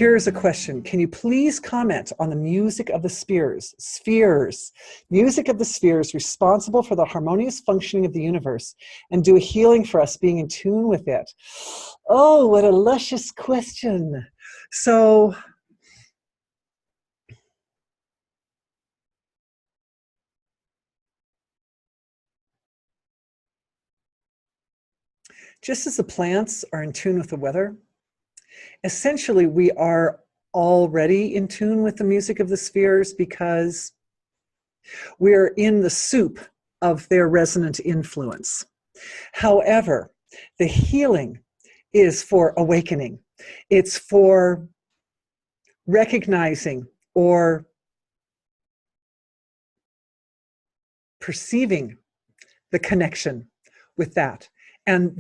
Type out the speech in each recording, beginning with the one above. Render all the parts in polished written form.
Here's a question. Can you please comment on the music of the spheres? Spheres. Music of the spheres responsible for the harmonious functioning of the universe and do a healing for us being in tune with it. Oh, what a luscious question. So, just as the plants are in tune with the weather, essentially we are already in tune with the music of the spheres because we're in the soup of their resonant influence. However, the healing is for awakening. It's for recognizing or perceiving the connection with that. And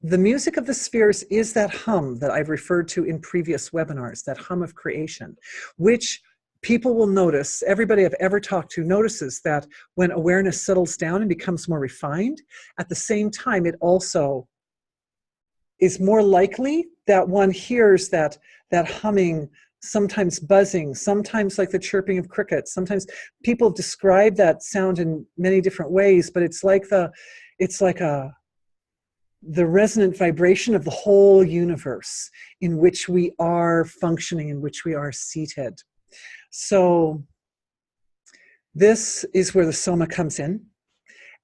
the music of the spheres is that hum that I've referred to in previous webinars, that hum of creation, which people will notice, everybody I've ever talked to notices that when awareness settles down and becomes more refined, at the same time, it also is more likely that one hears that humming, sometimes buzzing, sometimes like the chirping of crickets. Sometimes people describe that sound in many different ways, but it's like the resonant vibration of the whole universe in which we are functioning, in which we are seated. So this is where the soma comes in.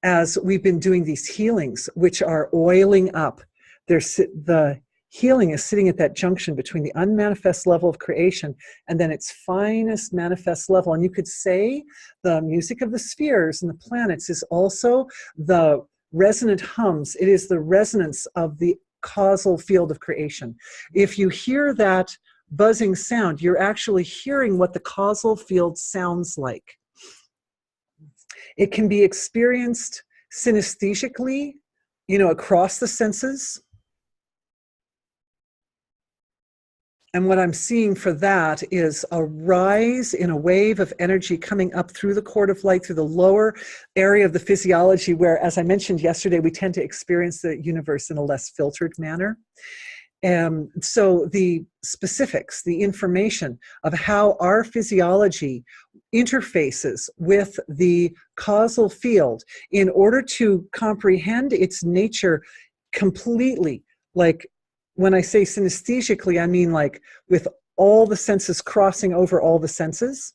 As we've been doing these healings, which are oiling up, the healing is sitting at that junction between the unmanifest level of creation and then its finest manifest level. And you could say the music of the spheres and the planets is also the resonant hums. It is the resonance of the causal field of creation. If you hear that buzzing sound, you're actually hearing what the causal field sounds like. It can be experienced synesthetically, across the senses. And what I'm seeing for that is a rise in a wave of energy coming up through the cord of light, through the lower area of the physiology, where, as I mentioned yesterday, we tend to experience the universe in a less filtered manner. So the specifics, the information of how our physiology interfaces with the causal field in order to comprehend its nature completely, like when I say synesthetically, I mean like with all the senses crossing over all the senses.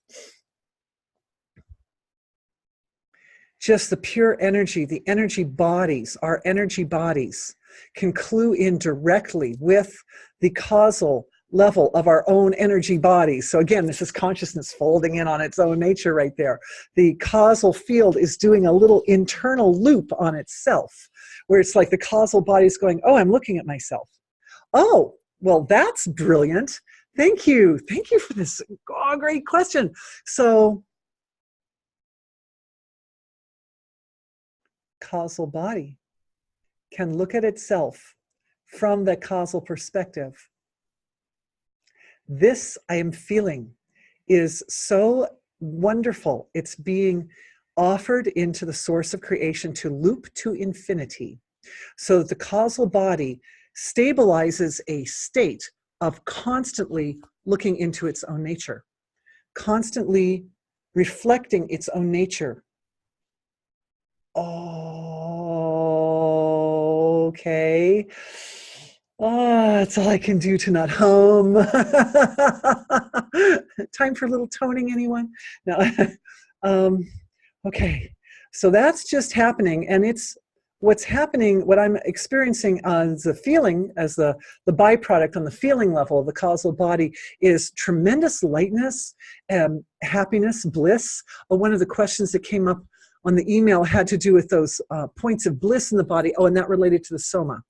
Just the pure energy, the energy bodies, our energy bodies can clue in directly with the causal level of our own energy bodies. So again, this is consciousness folding in on its own nature right there. The causal field is doing a little internal loop on itself, where it's like the causal body is going, oh, I'm looking at myself. Oh, well, that's brilliant. Thank you. Thank you for this. Oh, great question. So, causal body can look at itself from the causal perspective. This I am feeling is so wonderful. It's being offered into the source of creation to loop to infinity, so that the causal body stabilizes a state of constantly looking into its own nature, constantly reflecting its own nature. Oh, okay. Oh, that's all I can do to not hum. Time for a little toning, anyone? No. Okay, so that's just happening, and it's what's happening, what I'm experiencing as a feeling, as the byproduct on the feeling level of the causal body is tremendous lightness, happiness, bliss. One of the questions that came up on the email had to do with those points of bliss in the body. Oh, and that related to the soma.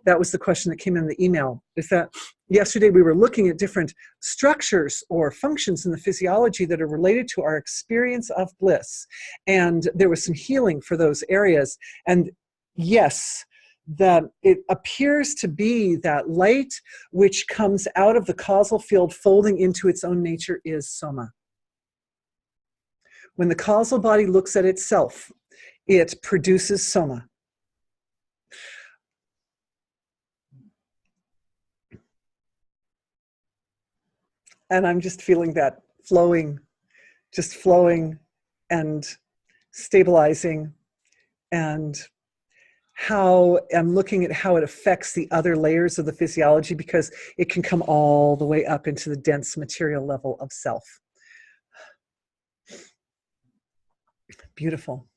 That was the question that came in the email. Is that yesterday we were looking at different structures or functions in the physiology that are related to our experience of bliss. And there was some healing for those areas. And yes, that it appears to be that light which comes out of the causal field folding into its own nature is soma. When the causal body looks at itself, it produces soma. And I'm just feeling that flowing, just flowing and stabilizing, and how I'm looking at how it affects the other layers of the physiology, because it can come all the way up into the dense material level of self. Beautiful.